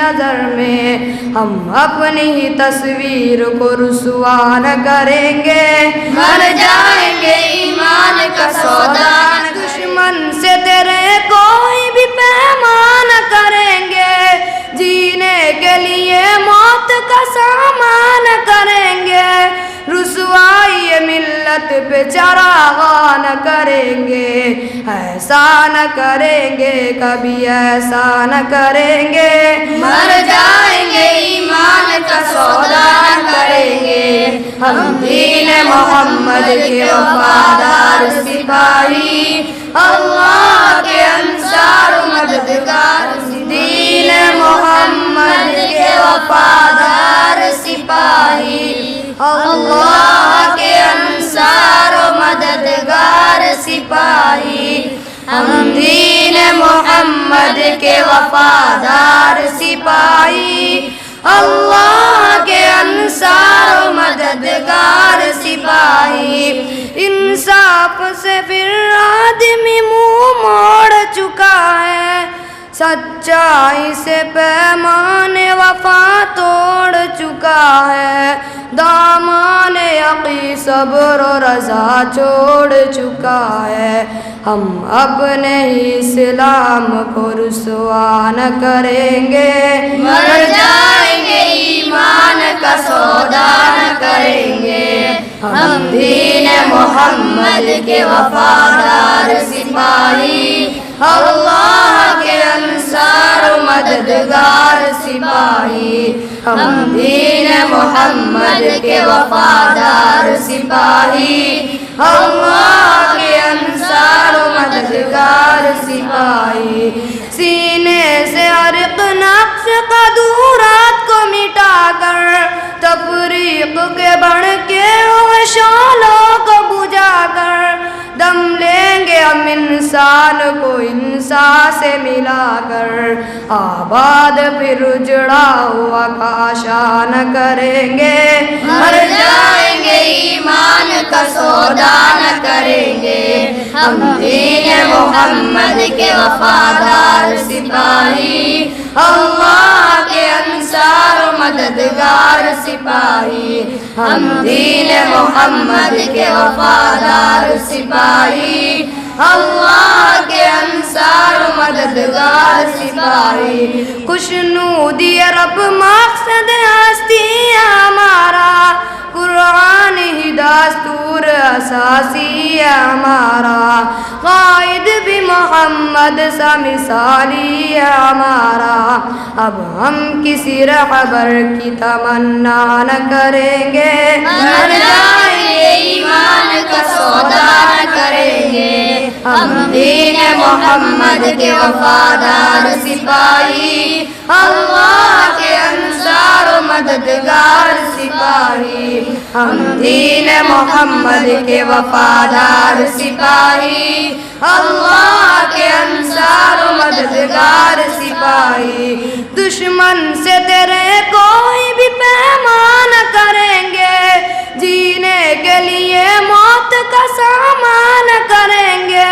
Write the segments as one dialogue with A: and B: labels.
A: نظر میں ہم اپنی ہی تصویر کو رسوا نہ کریں گے،
B: مر جائیں گے ایمان کا سودا نہ
A: دشمن سے تیرے کوئی بھی پیمان کریں گے، جینے کے لیے موت کا سامان کریں گے، رسوائی ملت پہ چراغاں نہ کریں گے، ایسا نہ کریں گے، کبھی ایسا نہ کریں گے،
B: مر جائیں گے ایمان کا سودا نہ کریں گے،
A: ہم دین محمد کے وفادار سپاہی، اللہ کے انصار و مددگار، دین محمد کے وفادار سپاہی، اللہ کے انصار و مددگار سپاہی، ہم دین محمد کے وفادار سپاہی، اللہ کے انصار و مددگار سپاہی۔ انصاف سے پھر آدمی منہ موڑ چکا ہے، سچائی سے پیمان وفا توڑ چکا ہے، دامان یقی صبر و رضا چھوڑ چکا ہے، ہم اپنے ہی اسلام کو رسوا نہ کریں گے،
B: مر جائیں گے ایمان کا سودا نہ کریں گے،
A: ہم دین محمد کے وفادار سپاہی، اللہ کے انصار و مددگار سپاہی، ہم دین محمد کے وفادار سپاہی، اللہ کے انصار و مددگار سپاہی، سینے سے ہر ایک نقش قدورات کو مٹا کر، تفریق کے بڑھ کے شعلوں کو بجھا کر، دم لیں گے ہم انسان کو انسان سے ملا کر، آباد پھر اجڑا ہوا کاشا نہ کریں گے،
B: مر جائیں گے ایمان کا سودا نہ کریں گے، ہم دین محمد کے وفادار سپاہی،
A: اللہ کے انصار و مددگار سپاہی، ہم دین محمد کے وفادار سپاہی، اللہ کے انصار و مددگار سپاہی، خوشنودی رب مقصد ہستی ہمارا، قرآن ہی دستور اساسی ہمارا، قائد بھی محمد سا مثالی ہمارا، اب ہم کسی رہبر کی تمنا نہ کریں گے،
B: مر جائیں گے ایمان کا سودا نہ کریں گے،
A: ہم دین محمد کے وفادار سپاہی، اللہ کے انصار و مددگار سپاہی، ہم دین محمد کے وفادار سپاہی، اللہ کے انصار و مددگار سپاہی، دشمن سے تیرے کوئی بھی پیمان کریں گے، جینے کے لیے موت کا سامان کریں گے،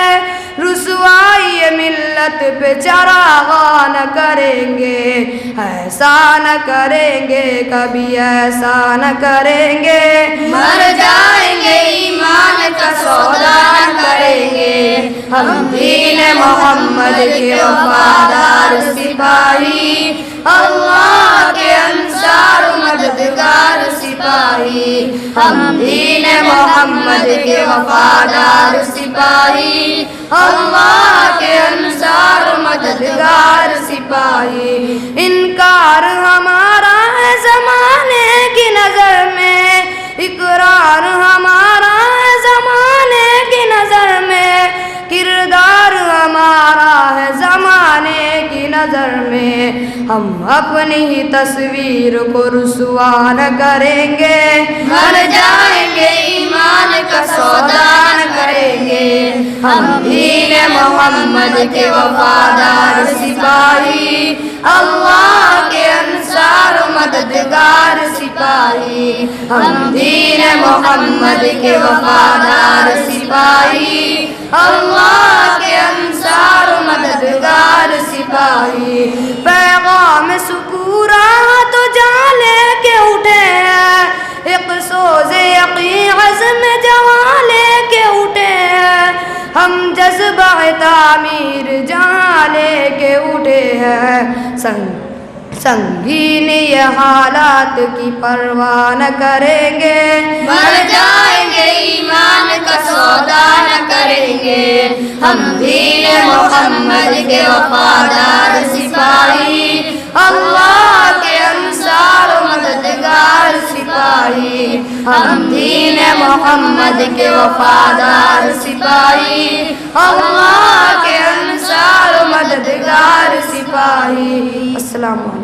A: رسوائی ملت پہ چراغاں نہ کریں گے، ایسا نہ کریں گے، کبھی ایسا نہ کریں گے،
B: مر جائیں گے ایمان کا سودا نہ کریں گے،
A: ہم دین محمد کے وفادار سپاہی، اللہ کے انصار و مددگار سپاہی، ہم دین محمد کے وفادار سپاہی، اللہ کے انصار و مددگار سپاہی، انکار ہمارا ہے زمانے کی نظر میں، اقرار ہمارا ہے زمانے کی نظر میں، کردار ہمارا ہے زمانے کی نظر میں، ہم اپنی ہی تصویر کو رسوا نہ کریں گے،
B: مر جائیں گے ایمان کا سودا نہ کریں گے،
A: ہم دین محمد کے وفادار سپاہی، اللہ کے انصار و مددگار سپاہی، ہم دین محمد کے وفادار سپاہی، اللہ کے انصار و مددگار سپاہی، پیغام سکون سنگین یہ حالات کی پرواہ نہ کریں گے،
B: مر جائیں گے ایمان کا سودا نہ کریں گے، ہم دین محمد کے وفادار سپاہی، اللہ کے انصار و مددگار سپاہی، ہم دین محمد کے وفادار سپاہی، اللہ کے انصار و مددگار سپاہی۔ السلام علیکم۔